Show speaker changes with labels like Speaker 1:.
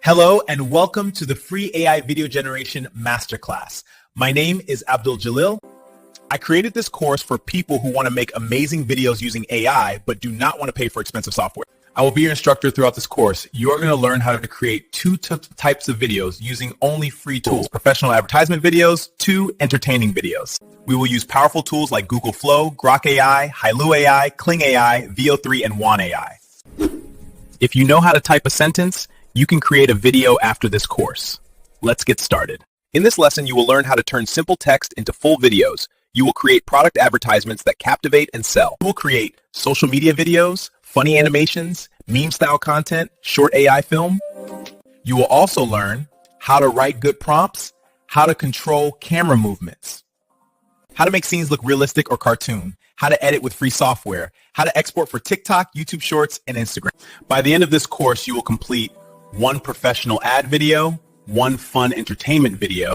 Speaker 1: Hello and welcome to the free AI video generation masterclass. My name is Abdul Jalil. I created this course for people who want to make amazing videos using AI but do not want to pay for expensive software. I will be your instructor throughout this course. You are going to learn how to create two types of videos using only free tools: professional advertisement videos, two entertaining videos. We will use powerful tools like Google Flow, Grok AI, Hailu AI, Kling AI, VO3, and Wan AI. If you know how to type a sentence, you can create a video after this course. Let's get started. In this lesson, you will learn how to turn simple text into full videos. You will create product advertisements that captivate and sell. You will create social media videos, funny animations, meme-style content, short AI film. You will also learn how to write good prompts, how to control camera movements, how to make scenes look realistic or cartoon, how to edit with free software, how to export for TikTok, YouTube Shorts, and Instagram. By the end of this course, you will complete one professional ad video, one fun entertainment video,